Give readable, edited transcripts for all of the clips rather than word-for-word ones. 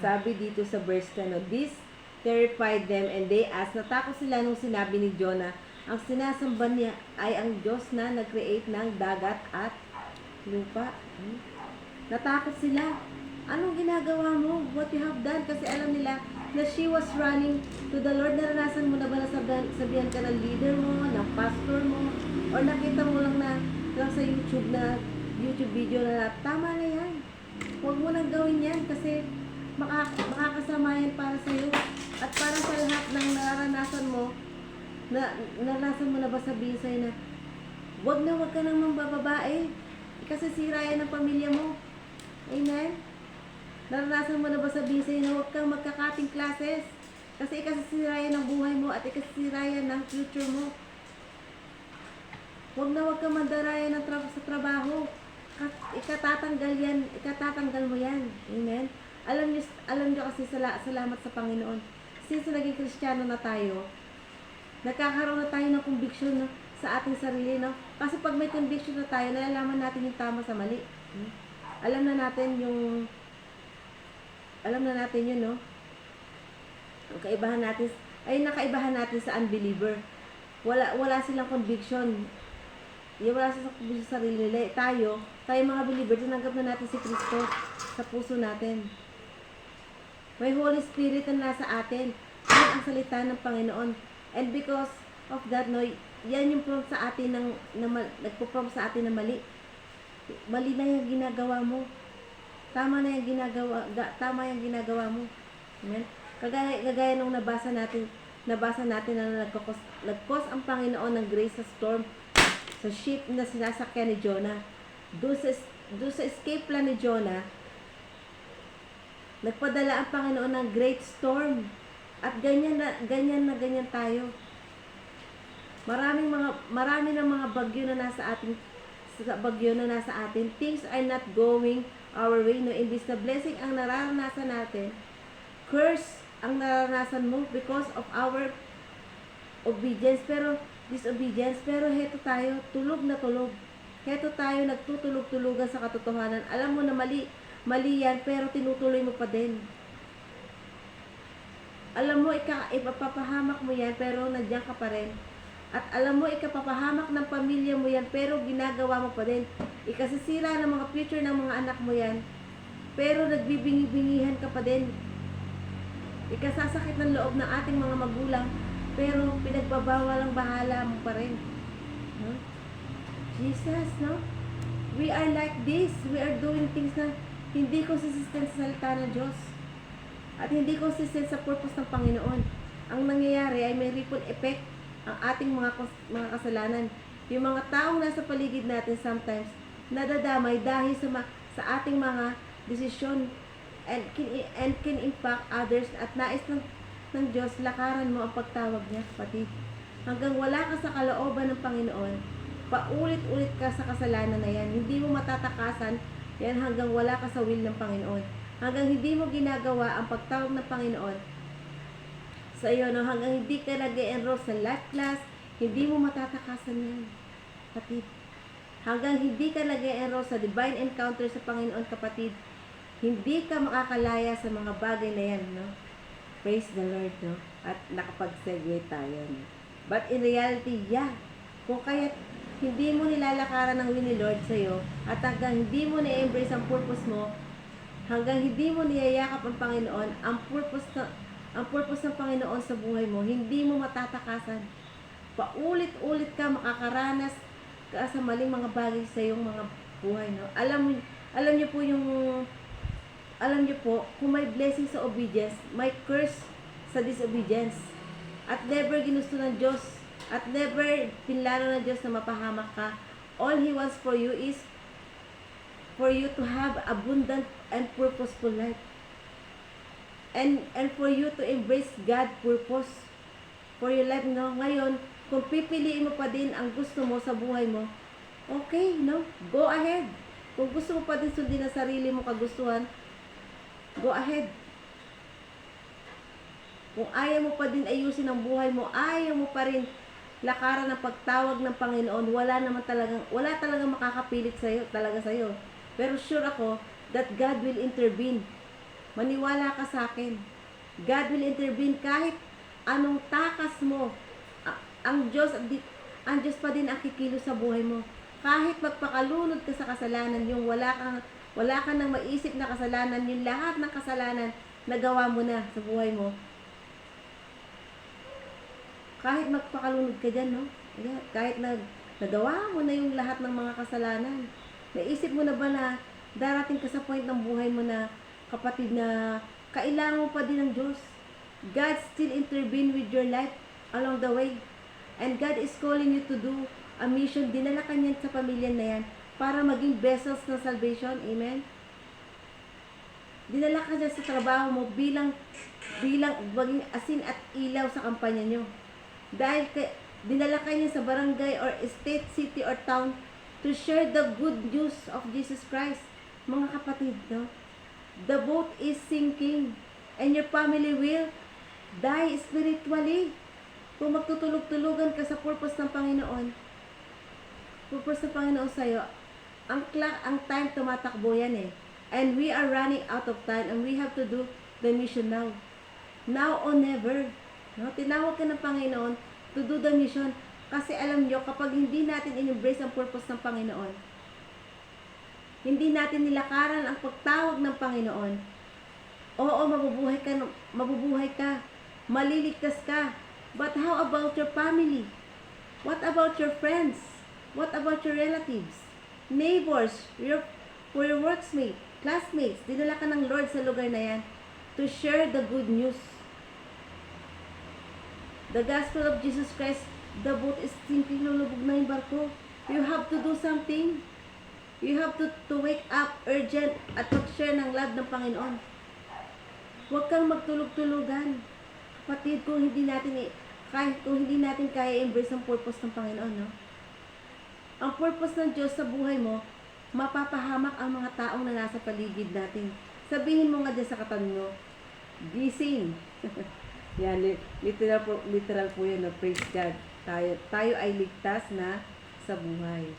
Sabi dito sa verse 10, no, this terrified them and they asked, natakot sila nung sinabi ni Jonah, ang sinasamba niya ay ang Diyos na nag-create ng dagat at lupa. Natakot sila. Anong ginagawa mo? What you have done? Kasi alam nila na she was running to the Lord. Naranasan mo na ba na sabihan ka ng leader mo, ng pastor mo, or nakita mo lang sa YouTube video na tama na yan. Huwag mo nang gawin yan kasi makakasama yan para sa'yo at para sa lahat ng naranasan mo. Naranasan mo na ba sabihin sa'yo na huwag ka nang mambababae kasi sira yan ang pamilya mo. Amen? Naranasan mo na ba sabihin sa'yo na huwag kang magkakating classes kasi ikasisira yan ang buhay mo at ikasisira yan ang future mo. Huwag kang mandarayan sa trabaho. Ikatatanggal mo yan. Amen? Alam niyo kasi salamat sa Panginoon. Since naging Kristiyano na tayo, nagkakaroon na tayo ng conviction, no, sa ating sarili, no? Kasi pag may conviction na tayo, nalalaman natin yung tama sa mali. Alam na natin yun, no? Nakaibahan natin sa unbeliever. Wala silang conviction. Wala silang conviction sa sarili nila. Tayo mga believer, tinanggap na natin si Kristo sa puso natin. May Holy Spirit na nasa atin. Yan ang salita ng Panginoon. And because of that, no, yan yung prompt sa atin nagpo-prompt sa atin na mali. Mali na yung ginagawa mo. Tama yung ginagawa mo. Amen? Kagaya nung nabasa natin na nag-cause ang Panginoon ng grace sa storm sa ship na sinasakyan ni Jonah. Doon sa escape plan ni Jonah, nagpadala ang Panginoon ng great storm. At ganyan tayo. Marami ng mga bagyo na nasa atin. Things are not going our way. No, imbis na blessing ang nararanasan natin, curse ang nararanasan mo because of our obedience, disobedience. Pero heto tayo, tulog na tulog. Heto tayo, nagtutulog-tulugan sa katotohanan. Alam mo na mali yan, pero tinutuloy mo pa din. Alam mo, ipapahamak mo yan, pero nandiyan ka pa rin. At alam mo, ikapapahamak ng pamilya mo yan, pero ginagawa mo pa din. Ikasisira ng mga future ng mga anak mo yan, pero nagbibingi-bingihan ka pa din. Ikasasakit ng loob ng ating mga magulang, pero pinagbabawalang bahala mo pa rin. Huh? Jesus, no? We are like this. We are doing things na hindi consistent sa salita ng Diyos. At hindi consistent sa purpose ng Panginoon. Ang nangyayari ay may ripple effect ang ating mga kasalanan. Yung mga taong nasa paligid natin sometimes nadadamay dahil sa ating mga desisyon and can impact others at nais ng Diyos, lakaran mo ang pagtawag niya, kapatid. Hanggang wala ka sa kalooban ng Panginoon, paulit-ulit ka sa kasalanan na yan. Hindi mo matatakasan yan hanggang wala ka sa will ng Panginoon. Hanggang hindi mo ginagawa ang pagtawag ng Panginoon sa iyo, no? Hanggang hindi ka nag-enroll sa life class, hindi mo matatakasan yan, kapatid. Hanggang hindi ka nag-enroll sa divine encounter sa Panginoon, kapatid, hindi ka makakalaya sa mga bagay na yan, no? Praise the Lord, no? At nakapag-segue tayo, no? But in reality, yeah, kung kaya hindi mo nilalakaran ng will ni Lord sa iyo, at hanggang hindi mo na-embrace ang purpose mo, hanggang hindi mo niyayakap ang Panginoon, ang purpose ng Panginoon sa buhay mo, hindi mo matatakasan. Paulit-ulit ka makakaranas ka sa maling mga bagay sa iyong mga buhay, no? Alam niyo po, kung may blessing sa obedience, may curse sa disobedience. At never ginusto ng Diyos, at never pinlano ng Diyos na mapahamak ka. All He wants for you is for you to have abundant and purposeful life. And for you to embrace God's purpose for your life, no? Ngayon, kung pipiliin mo pa din ang gusto mo sa buhay mo, okay, no? Go ahead. Kung gusto mo pa din sundin ang sarili mo kagustuhan, go ahead. Kung ayaw mo pa din ayusin ang buhay mo, ayaw mo pa rin lakaran ng pagtawag ng Panginoon, wala talagang makakapilit sa'yo, talaga sa'yo. Pero sure ako that God will intervene. Maniwala ka sa akin. God will intervene kahit anong takas mo. Ang Diyos pa din ang kikilos sa buhay mo. Kahit magpakalunod ka sa kasalanan, yung wala ka nang maisip na kasalanan, yung lahat ng kasalanan nagawa mo na sa buhay mo. Kahit magpakalunod ka dyan, no? Kahit nagawa mo na yung lahat ng mga kasalanan. Naisip mo na ba na darating ka sa point ng buhay mo na, kapatid, na kailangan mo pa din ng Diyos? God still intervene with your life along the way. And God is calling you to do a mission. Dinala ka niyan sa pamilya na yan para maging vessels ng salvation. Amen? Dinala ka dyan sa trabaho mo bilang maging asin at ilaw sa kampanya nyo. Dahil dinala ka niya sa barangay or state, city or town to share the good news of Jesus Christ. Mga kapatid, no? The boat is sinking and your family will die spiritually. Kung magtutulog-tulugan ka sa purpose ng Panginoon, sa'yo, ang time tumatakbo yan eh. And we are running out of time and we have to do the mission now. Now or never. No? Tinawag ka ng Panginoon to do the mission. Kasi alam nyo, kapag hindi natin in-embrace ang purpose ng Panginoon, hindi natin nilakaran ang pagtawag ng Panginoon, oo, mabubuhay ka, maliligtas ka. But how about your family? What about your friends? What about your relatives? Neighbors, your workmates, classmates? Dinala ka ng Lord sa lugar na yan to share the good news. The gospel of Jesus Christ, the boat is sinking, lulubog na yung barko. You have to do something. You have to wake up urgent at mag-share ng love ng Panginoon. Huwag kang magtulog-tulugan. Kapatid, kung hindi natin kaya embrace ang purpose ng Panginoon, no? Ang purpose ng Diyos sa buhay mo, mapapahamak ang mga taong na nasa paligid natin. Sabihin mo nga dyan sa katabi mo, gising. Yan, literal po yan, no? Praise God. Tayo ay ligtas na sa buhay.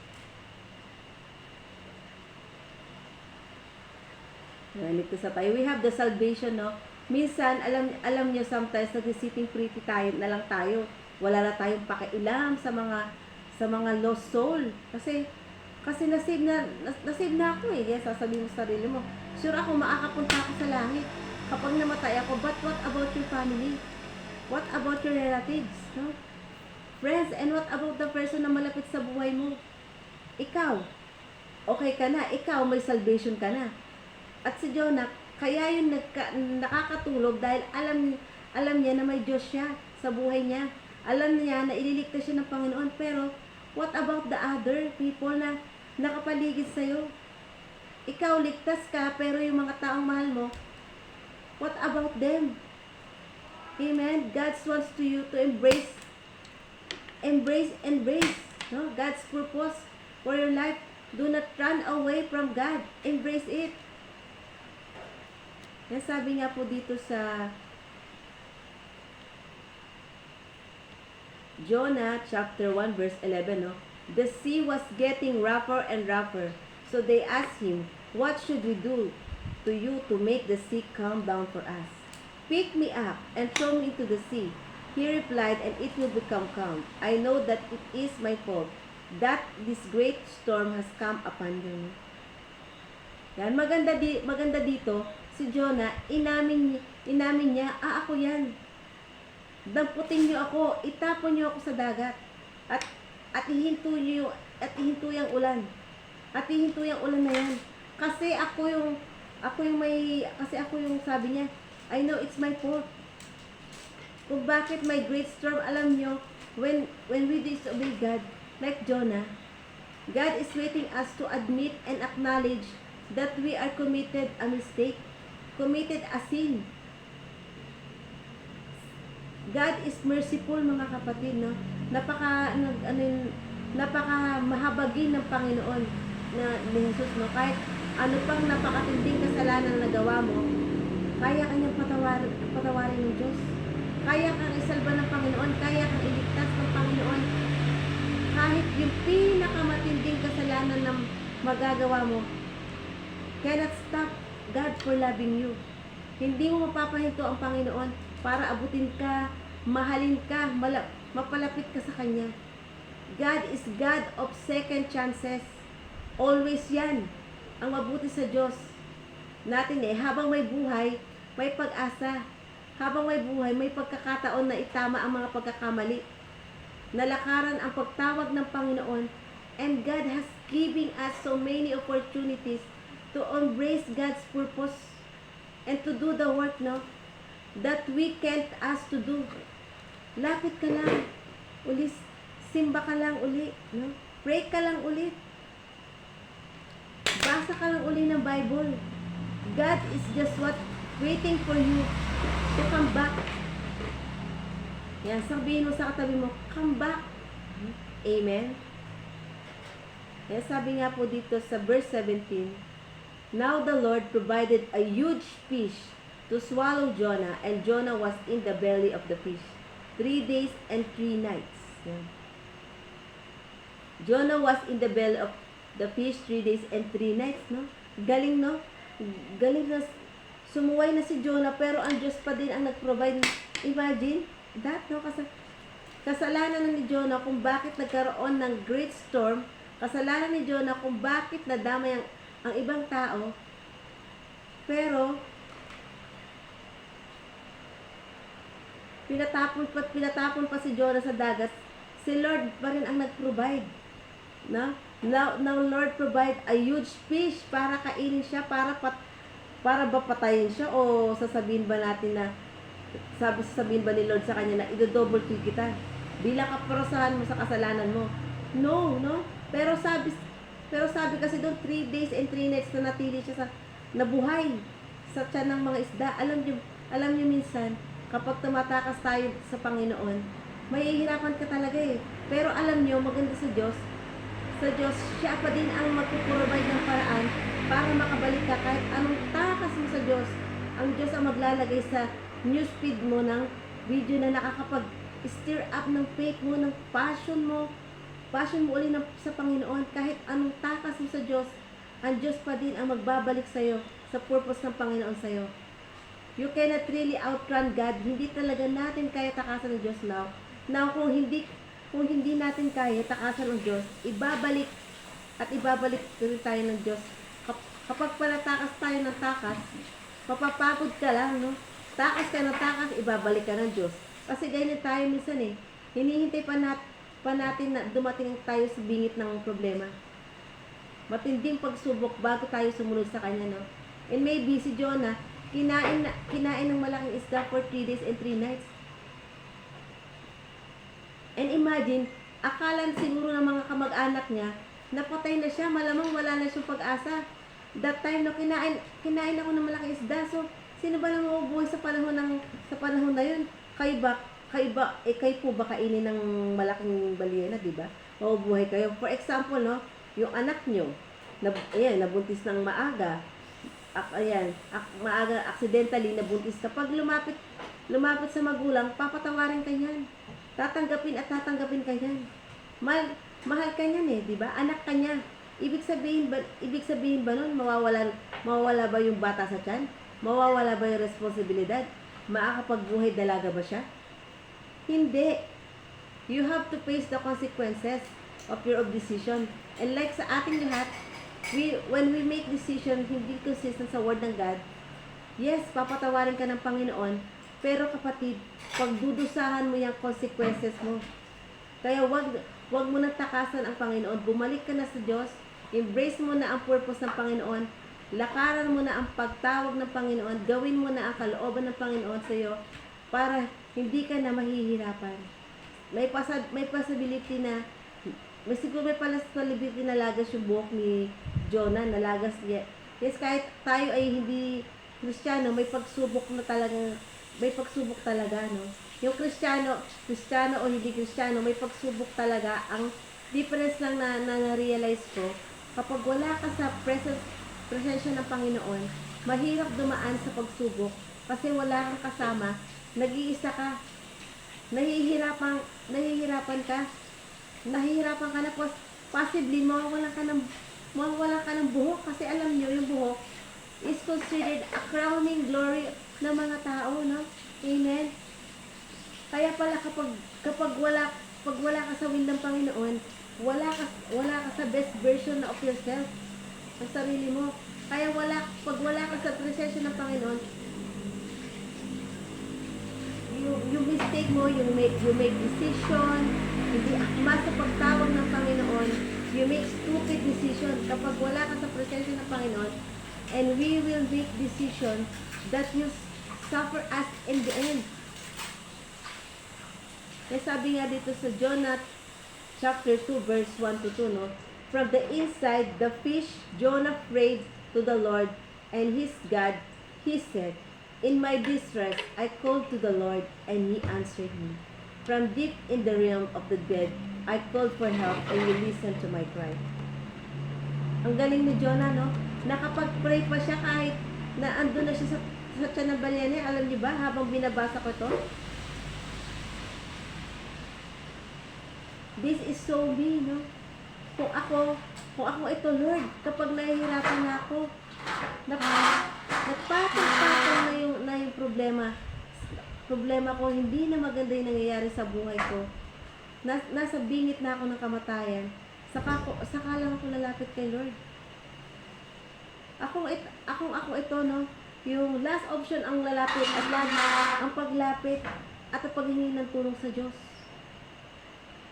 Yan, ligtas na tayo. We have the salvation, no? Minsan, alam niyo, sometimes nag-sitting pretty tayo na lang tayo. Wala na tayong pakialam sa mga lost soul. Kasi nasave na ako eh. Yes, sasabihin mo sa sarili mo, sure ako makakapunta ako sa langit kapag namatay ako. But what about your family? What about your relatives? No? Friends, and what about the person na malapit sa buhay mo? Ikaw, okay ka na. Ikaw, may salvation ka na. At si Jonah, kaya yun nakakatulog dahil alam niya na may Diyos siya sa buhay niya. Alam niya na ililigtas siya ng Panginoon. Pero, what about the other people na nakapaligid sa'yo? Ikaw, ligtas ka, pero yung mga taong mahal mo, what about them? Amen? God wants you to embrace, no? God's purpose for your life. Do not run away from God. Embrace it. Yan, sabi nga po dito sa Jonah chapter 1 verse 11, no? The sea was getting rougher and rougher. So they asked him, "What should we do to you to make the sea calm down for us? Pick me up and throw me into the sea." He replied, "And it will become calm. I know that it is my fault that this great storm has come upon you." Yan, maganda dito, si Jonah, inamin niya, ako yan. Damputin niyo ako, itapon niyo ako sa dagat. At ihinto yung ulan. At ihinto yung ulan na yan. Kasi ako yung sabi niya, I know it's my fault. Kung bakit may great storm, alam niyo, when we disobey God, like Jonah, God is waiting us to admit and acknowledge that we are committed a mistake, committed a sin. God is merciful, mga kapatid, no? Napaka mahabagin ng Panginoon na ni Jesus, no? Kahit ano pang napakatinding kasalanan na nagawa mo, kaya kanyang patawarin ng Diyos. Kaya kang isalba ng Panginoon, kaya kang iligtas ng Panginoon. Kahit yung pinakamatinding kasalanan na magagawa mo, cannot stop God for loving you. Hindi mo mapapahinto ang Panginoon para abutin ka, mahalin ka, mapalapit ka sa Kanya. God is God of second chances. Always yan. Ang mabuti sa Diyos natin habang may buhay, may pag-asa. Habang may buhay, may pagkakataon na itama ang mga pagkakamali. Nalakaran ang pagtawag ng Panginoon, and God has given us so many opportunities to embrace God's purpose and to do the work, no, that we can't ask to do. Lapit ka lang uli, simba ka lang uli, no? Pray ka lang uli, basa ka lang uli ng Bible. God is just waiting for you to come back. Yan, sabihin mo sa katabi mo, come back. Amen. Yan, sabi nga po dito sa verse 17, now the Lord provided a huge fish to swallow Jonah, and Jonah was in the belly of the fish 3 days and 3 nights. Yan. Jonah was in the belly of the fish 3 days and 3 nights, no? Galing, no? Galing na, sumuway na si Jonah, pero ang Diyos pa din ang nag-provide. Imagine that, no? Kasalanan na ni Jonah kung bakit nagkaroon ng great storm. Kasalanan ni Jonah kung bakit nadamay ang ibang tao. Pero pinatapon pa si Jonah sa dagat. Si Lord pa rin ang nag-provide. No? Now Lord provide a huge fish para kainin siya, para ba patayin siya, o sasabihin ba natin na sabihin ba ni Lord sa kanya na i-double kill kita bilang kaparusahan mo sa kasalanan mo? No. Pero sabi kasi doon 3 days and 3 nights na natili siya nabuhay sa tiyan ng mga isda. Alam niyo minsan kapag tumatakas tayo sa Panginoon, mahihirapan ka talaga eh. Pero alam niyo, maganda sa Diyos, siya pa din ang magpuprovide ng paraan para makabalik ka kahit anong takas mo sa Diyos. Ang Diyos ang maglalagay sa newsfeed mo ng video na nakakapag-stir up ng faith mo, ng passion mo uli sa Panginoon. Kahit anong takas mo sa Diyos, ang Diyos pa din ang magbabalik sa'yo sa purpose ng Panginoon sa'yo. You cannot really outrun God. Hindi talaga natin kaya takasan ng Diyos now. Now, kung hindi natin kaya takasan ng Diyos, ibabalik rin tayo ng Diyos. Kapag palatakas tayo ng takas, mapapagod ka lang, no? Takas ka ng takas, ibabalik ka ng Diyos. Kasi ganyan tayo minsan eh. Hinihintay pa natin na dumating tayo sa bingit ng problema. Matinding pagsubok bago tayo sumunod sa Kanya, no? And maybe si Jonah, kinain ng malaking isda for 3 days and 3 nights. And imagine, akala siguro ng mga kamag-anak niya, napatay na siya, malamang wala na siyang pag-asa. That time na kinain ako ng malaking isda. So, sino ba nang mabubuhay sa panahon na yun? Kayo po ba kainin ng malaking balyena, di ba? Mabubuhay kayo. For example, no, yung anak nyo, nabuntis ng maaga. Maaga, accidentally nabuntis. Kapag lumapit sa magulang, papatawarin ka niyan. Tatanggapin ka niyan. Mahal ka niyan eh, di ba? Anak ka niya. Ibig sabihin ba nun, mawawala ba yung bata sa tiyan? Mawawala ba yung responsibilidad? Makakapagbuhay dalaga ba siya? Hindi. You have to face the consequences of your decision. And like sa ating lahat, when we make decision hindi consistent sa word ng God, yes, papatawarin ka ng Panginoon, pero kapatid, pagdudusahan mo yung consequences mo. Kaya wag mo nang takasan ang Panginoon. Bumalik ka na sa Diyos. Embrace mo na ang purpose ng Panginoon. Lakaran mo na ang pagtawag ng Panginoon. Gawin mo na ang kalooban ng Panginoon sa iyo para hindi ka na mahihirapan. May possibility na siguro may possibility na lagas yung buhok ni Jonah, nalagas niya. Yes, kahit tayo ay hindi Kristiyano, may pagsubok talaga, no? Yung Kristiyano o hindi Kristiyano, may pagsubok talaga. Ang difference lang na realize ko, kapag wala ka sa presensya ng Panginoon, mahirap dumaan sa pagsubok kasi wala kang kasama, nag-iisa ka, nahihirapan ka na, possibly mawawalan ka ng buhok kasi alam nyo yung buhok, is considered a crowning glory ng mga tao, no? Amen? Kaya pala kapag wala ka sa will ng Panginoon, wala ka sa best version of yourself, sa sarili mo. Kaya pag wala ka sa presensya ng Panginoon, yung mistake mo, you make decision, hindi akma sa pagtawag ng Panginoon, you make stupid decision kapag wala ka sa presensya ng Panginoon, and we will make decision that you suffer us in the end. Kaya sabi nga dito sa Jonah chapter 2 verse 1 to 2, no? From the inside the fish, Jonah prayed to the Lord and his God. He said, in my distress I called to the Lord and he answered me. From deep in the realm of the dead I called for help and you listened to my cry. Ang galing ni Jonah, no? Nakapag-pray pa siya kahit na andun na siya sa tiyan ng balyena. Alam niyo ba, habang binabasa ko to, this is so me, no? Kung ako ito, Lord, kapag nahihirapan na ako, nagpatong-patong na yung problema ko, hindi na maganda yung nangyayari sa buhay ko. Nasa bingit na ako ng kamatayan. Saka lang ako lalapit kay Lord. Ako ito, no? Yung last option ang lalapit at ang paglapit at ang paghingi ng tulong sa Diyos.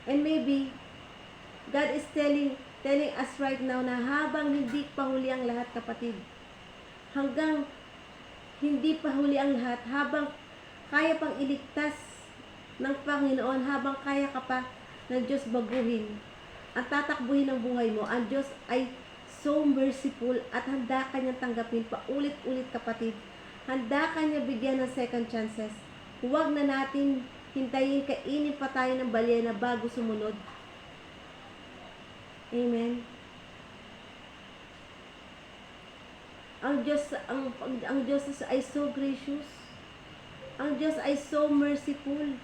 And maybe God is telling us right now na habang hindi pa huli ang lahat, kapatid, hanggang hindi pa huli ang lahat, habang kaya pang iligtas ng Panginoon, habang kaya ka pa ng Diyos baguhin, ang tatakbuhin ng buhay mo, ang Diyos ay so merciful at handa ka niyang tanggapin pa ulit-ulit, kapatid. Handa ka niya bigyan ng second chances. Huwag na natin hintayin, kainin pa tayo ng balyena bago sumunod. Amen. Ang Diyos ay so gracious. Ang Diyos ay so merciful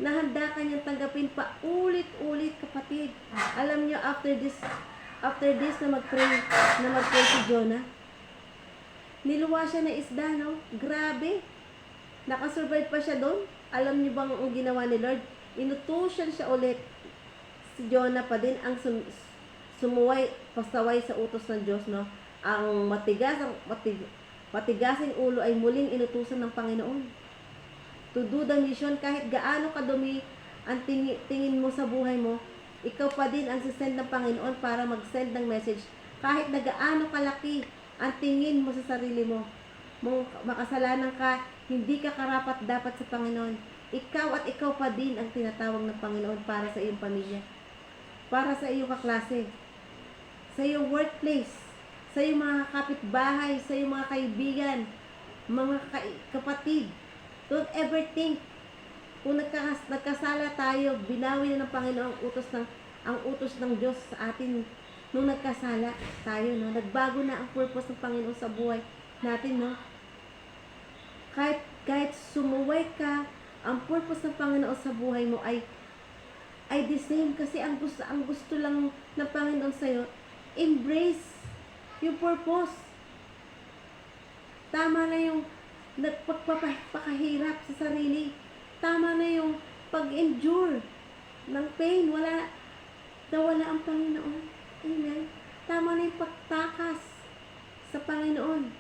na handa ka niyang tanggapin pa ulit-ulit, kapatid. Alam niyo, after this na mag-pray si Jonah, niluwa siya na isda, no? Grabe. Nakasurvive pa siya doon. Alam niyo bang ang ginawa ni Lord? Inutusan siya ulit. Si Jonah pa din ang pasaway sa utos ng Diyos, no? Ang matigasing ulo ay muling inutusan ng Panginoon to do the mission. Kahit gaano kadumi ang tingin mo sa buhay mo, ikaw pa din ang sisend ng Panginoon para mag-send ng message. Kahit na gaano kalaki ang tingin mo sa sarili mo, makasalanan ka, hindi ka karapat dapat sa Panginoon. Ikaw at ikaw pa din ang tinatawag ng Panginoon para sa iyong pamilya, para sa iyong kaklase, sa iyong workplace, sa iyong mga kapitbahay, sa iyong mga kaibigan, mga kapatid. Don't ever think, kung nagkasala tayo, binawi na ng Panginoon ang utos ng Diyos sa atin nung nagkasala tayo, no? Nagbago na ang purpose ng Panginoon sa buhay natin, no? Kahit sumuway ka, ang purpose ng Panginoon sa buhay mo ay the same, kasi ang gusto lang ng Panginoon sa iyo, embrace yung purpose. Tama na yung nagpapakahirap sa sarili. Tama na yung pag-endure ng pain. Nawala ang Panginoon. Amen. Tama na yung pagtakas sa Panginoon.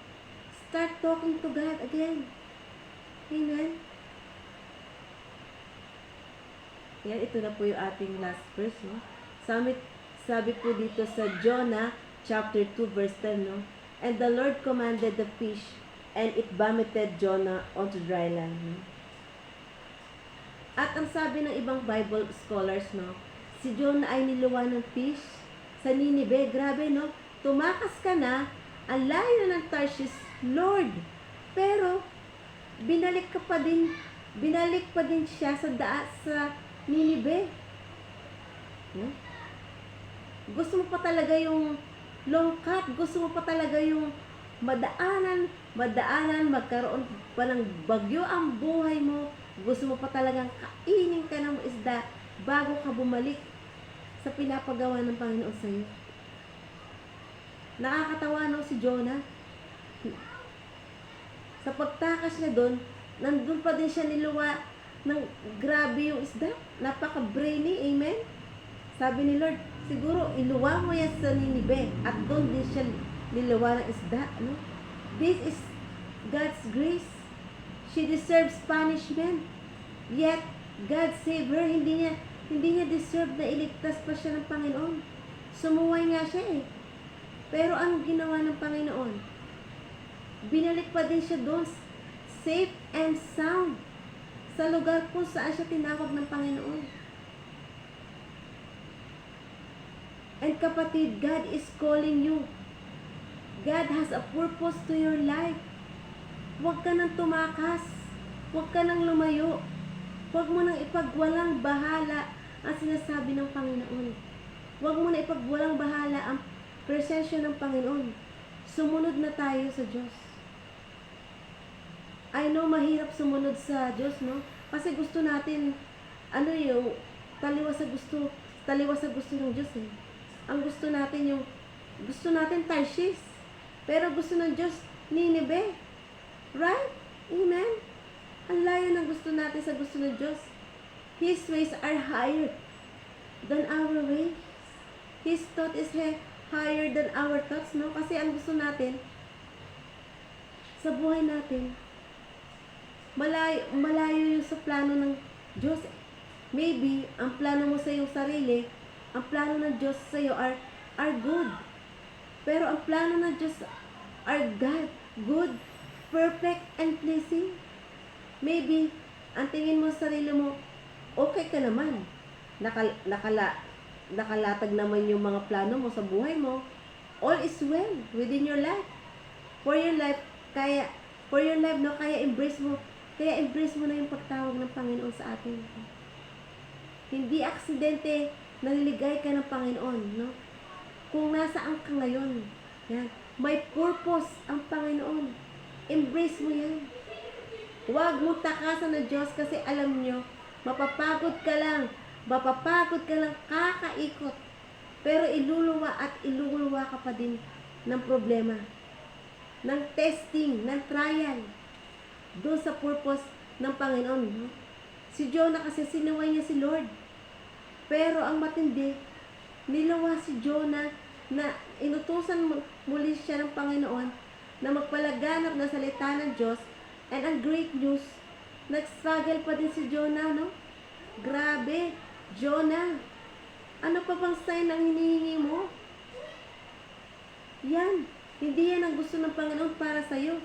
Start talking to God again. Amen. Yan, ito na po yung ating last verse, no? Sabi po dito sa Jonah chapter 2 verse 10, no? And the Lord commanded the fish, and it vomited Jonah onto dry land, no? At ang sabi ng ibang Bible scholars, no, si Jonah ay niluwa ng fish sa Ninive. Grabe, no? Tumakas ka na, ang layo na ng Tarshish, Lord. Pero binalik pa din siya sa Ninive. Hmm? Gusto mo pa talaga yung long cut, gusto mo pa talaga yung madaanan, magkaroon pa ng bagyo ang buhay mo, gusto mo pa talagang kainin ka ng isda bago ka bumalik sa pinapagawa ng Panginoon sa iyo. Nakakatawa, no, si Jonah. Sa pagtakas niya doon, nandun pa din siya niluwa ng grabe yung isda. Napaka-brainy, amen? Sabi ni Lord, siguro iluwa mo yan sa Ninibe at doon din siya niluwa ng isda. Ano? This is God's grace. She deserves punishment. Yet, God saved her. Hindi niya deserve na iligtas pa siya ng Panginoon. Sumuway nga siya eh. Pero ang ginawa ng Panginoon, binalik pa din siya doon, safe and sound, sa lugar kung saan siya tinawag ng Panginoon. And kapatid, God is calling you. God has a purpose to your life. Huwag ka nang tumakas. Huwag ka nang lumayo. Huwag mo nang ipagwalang bahala ang sinasabi ng Panginoon. Huwag mo na ipagwalang bahala ang presensya ng Panginoon. Sumunod na tayo sa Diyos. I know mahirap sumunod sa Diyos, no? Kasi gusto natin, yung taliwas sa gusto ng Diyos eh. Ang gusto natin Tarshish. Pero gusto ng Diyos, Ninibe. Right? Amen? Ang layo ng gusto natin sa gusto ng Diyos. His ways are higher than our ways. His thought is higher than our thoughts, no? Kasi ang gusto natin, sa buhay natin, malayo yung sa plano ng Diyos. Maybe, ang plano mo sa iyong sarili, ang plano ng Diyos sa iyo are good. Pero ang plano ng Diyos are God, good, perfect, and pleasing. Maybe, ang tingin mo sa sarili mo, okay ka naman. Nakalatag naman yung mga plano mo sa buhay mo. All is well within your life. For your life, no, kaya embrace mo na yung pagtawag ng Panginoon sa atin. Hindi aksidente, naliligay ka ng Panginoon, no? Kung nasaan ka ngayon, yan, may purpose ang Panginoon. Embrace mo yan. Huwag mo takasan ng Diyos kasi alam nyo, mapapagod ka lang, kakaikot. Pero iluluwa ka pa din ng problema, ng testing, ng trial, doon sa purpose ng Panginoon. No? Si Jonah kasi sinuway niya si Lord. Pero ang matindi, niluwa si Jonah na inutusan muli siya ng Panginoon na magpalaganap ng salita ng Diyos. And ang great news, nag-struggle pa din si Jonah, no? Grabe, Jonah, ano pa bang sign ang hinihingi mo? Yan, hindi yan ang gusto ng Panginoon para sa'yo.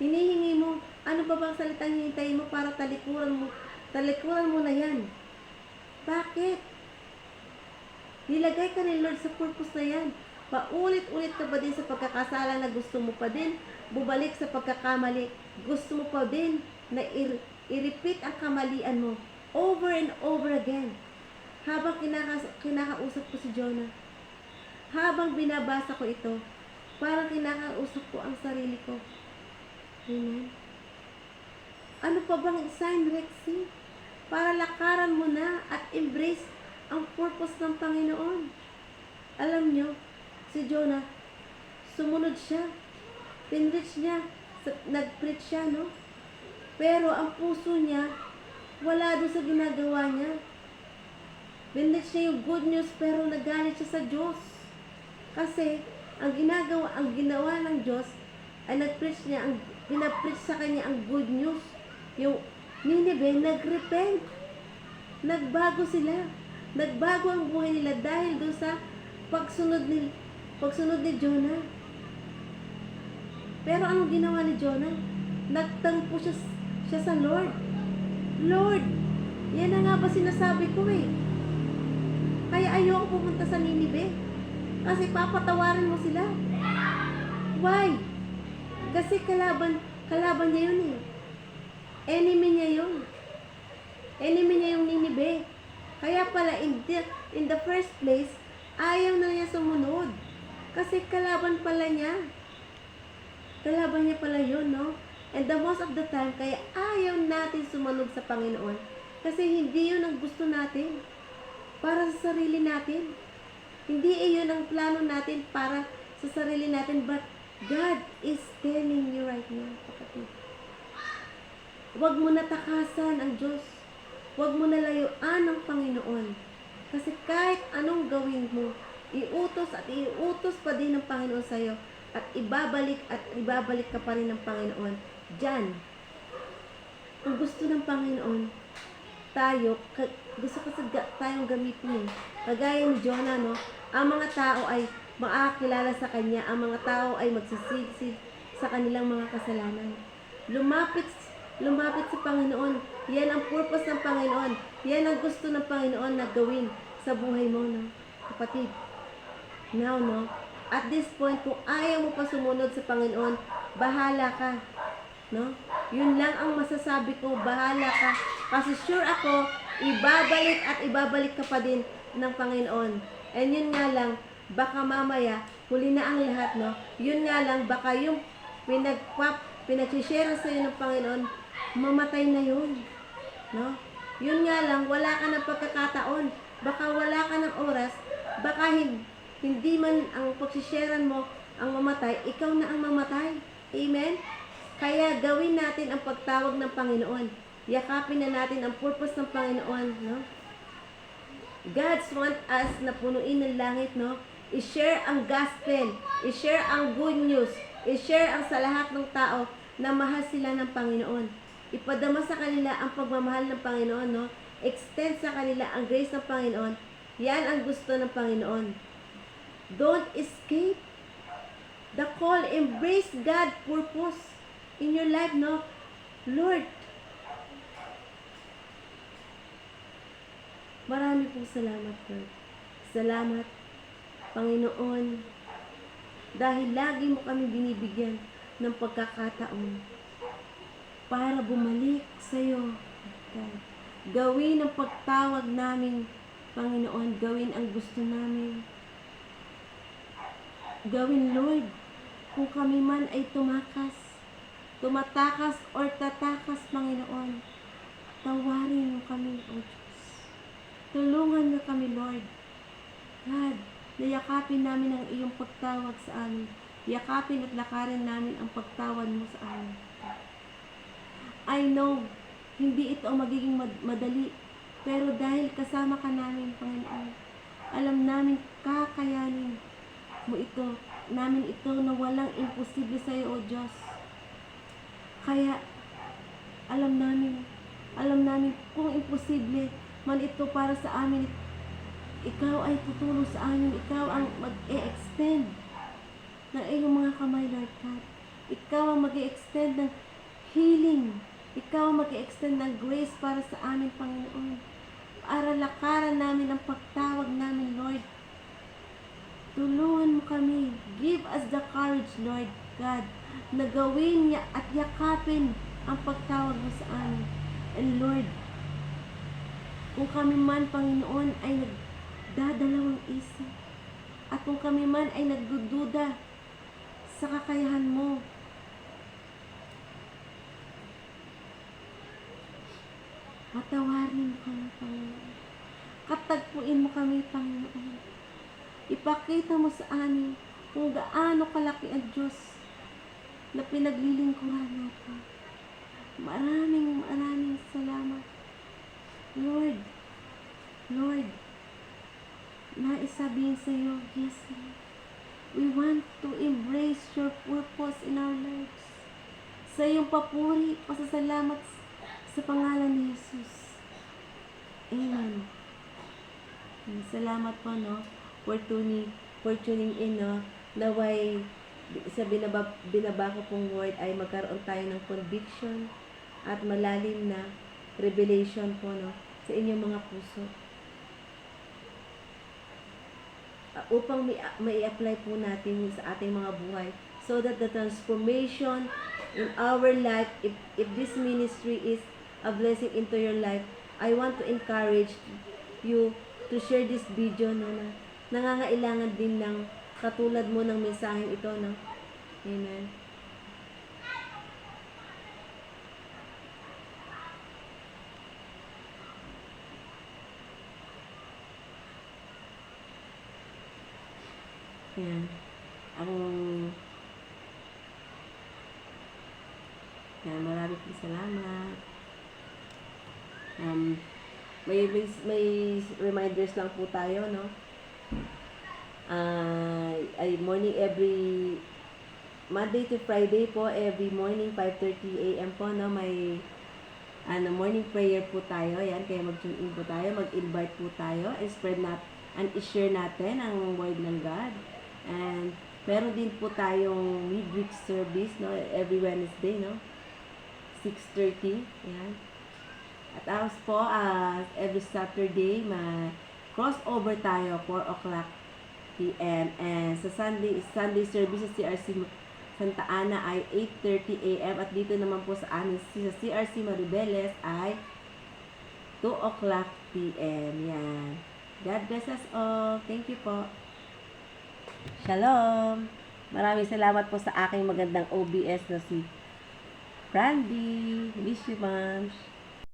Hinihingi mo, ano pa bang salitang hihintayin mo para talikuran mo na yan? Bakit? Nilagay ka ni Lord sa purpose na yan. Paulit-ulit ka ba din sa pagkakasala na gusto mo pa din? Bubalik sa pagkakamali, gusto mo pa din na i-repeat ang kamalian mo over and over again. Habang kinakausap ko si Jonah, habang binabasa ko ito, parang kinakausap ko ang sarili ko. Amen? Ano pa bang sign, Rexy? Para lakaran mo na at embrace ang purpose ng Panginoon. Alam nyo, si Jonah, sumunod siya. Pinreach niya, nag-preach siya, no? Pero ang puso niya, wala doon sa ginagawa niya. Pinreach niya yung good news, pero nagalit siya sa Diyos. Kasi, ang ginawa ng Diyos, ay pinapreach sa kanya ang good news. Yung Ninibe, nag-repent. Nagbago sila. Nagbago ang buhay nila dahil doon sa pagsunod ni Jonah. Pero anong ginawa ni Jonah? Nagtampo siya sa Lord. Lord, yan na nga ba sinasabi ko eh. Kaya ayoko pumunta sa Ninibe. Kasi papatawarin mo sila. Why? Kasi kalaban niya yun eh. Enemy niya yun. Enemy niya yung Ninibe. Kaya pala, in the first place, ayaw na niya sumunod. Kasi kalaban pala niya. Kalaban niya pala yun, no? And the most of the time, kaya ayaw natin sumunod sa Panginoon. Kasi hindi yun ang gusto natin. Para sa sarili natin. Hindi iyon ang plano natin para sa sarili natin. But God is telling you right now, kapatid. Huwag mo natakasan ang Diyos. Huwag mo nalayuan ang Panginoon. Kasi kahit anong gawin mo, iutos at iutos pa din ng Panginoon sa iyo at ibabalik ka pa rin ng Panginoon. Diyan, kung gusto ng Panginoon, gusto kasi tayong gamitin. Kagaya ni Jonah, no? Ang mga tao ay makakilala sa Kanya. Ang mga tao ay magsisisi sa kanilang mga kasalanan. Lumapit sa Panginoon. Yan ang purpose ng Panginoon. Yan ang gusto ng Panginoon na gawin sa buhay mo, no? Kapatid. Now, no? At this point, kung ayaw mo pa sumunod sa Panginoon, bahala ka. No? Yun lang ang masasabi ko, bahala ka. Kasi sure ako, ibabalik ka pa din ng Panginoon. And yun nga lang, baka mamaya, huli na ang lahat, no? Yun nga lang, baka yung pinag-share sa iyo ng Panginoon, mamatay na yun. No? Yun nga lang, wala ka ng pagkakataon. Baka wala ka ng oras, baka hindi man ang pagsisharean mo ang mamatay, ikaw na ang mamatay. Amen? Kaya gawin natin ang pagtawag ng Panginoon. Yakapin na natin ang purpose ng Panginoon, no? God's want us na punuin ng langit, no? I-share ang gospel, i-share ang good news, i-share ang sa lahat ng tao na mahal sila ng Panginoon. Ipadama sa kanila ang pagmamahal ng Panginoon, no? Extend sa kanila ang grace ng Panginoon. Yan ang gusto ng Panginoon. Don't escape the call. Embrace God's purpose in your life, no? Lord, marami pong salamat, Lord. Salamat, Panginoon, dahil lagi mo kami binibigyan ng pagkakataon para bumalik sa iyo. Gawin ang pagtawag namin, Panginoon. Gawin ang gusto namin. Gawin, Lord, kung kami man ay tumatakas or tatakas, Panginoon, tawarin mo kami, O Diyos. Tulungan mo kami, Lord. God, nayakapin namin ang iyong pagtawag sa amin. Yakapin at lakarin namin ang pagtawad mo sa amin. I know, hindi ito ang magiging madali, pero dahil kasama ka namin, Panginoon, alam namin kakayanin mo namin ito na walang imposible sa iyo, O Diyos. Kaya, alam namin kung imposible man ito para sa amin, ikaw ay tutulong sa amin, ikaw ang mag-e-extend ng iyong mga kamay, Lord God. Ikaw ang mag-e-extend ng healing, ikaw ang mag-e-extend ng grace para sa amin, Panginoon. Para lakaran namin ang pagtawag namin, Lord. Tulungan mo kami. Give us the courage, Lord God, na gawin niya at yakapin ang pagtawag mo sa amin. And Lord, kung kami man, Panginoon, ay nagdadalawang isip, at kung kami man ay nagdududa sa kakayahan mo, patawarin mo kami, Panginoon. Katagpuin mo kami, Panginoon. Ipakita mo sa amin kung gaano kalaki ang Diyos na pinaglilingkuran natin. Maraming salamat. Lord, nais sabihin sa iyo, yes, Lord. We want to embrace your purpose in our lives. Sa iyong papuri, pasasalamat sa pangalan ni Jesus. Amen. Salamat po, no? For tuning in, no? Naway sa binaba ko pong word ay magkaroon tayo ng conviction at malalim na revelation po, no? Sa inyong mga puso. Upang mai-apply po natin sa ating mga buhay, so that the transformation in our life, if this ministry is a blessing into your life, I want to encourage you to share this video, no, na nangangailangan din ng katulad mo ng mensaheng ito, no? Amen. Yan. Yan, maraming po salamat. May reminders lang po tayo, no? Ay morning every Monday to Friday po, every morning 5:30 AM po, no? May morning prayer po tayo. Yan, kaya mag-tune in po tayo, mag-invite po tayo, and i-share natin ang word ng God. And meron din po tayong midweek service, no? Every Wednesday, no? 6:30. Yan. At tapos po, every Saturday, crossover tayo, 4 o'clock p.m. And sa Sunday service sa CRC Santa Ana ay 8:30 a.m. At dito naman po sa amin, sa CRC Maribeles ay 2 o'clock p.m. Yan. God bless us all. Thank you po. Shalom. Maraming salamat po sa aking magandang OBS na si Brandy. Miss you, ma'am.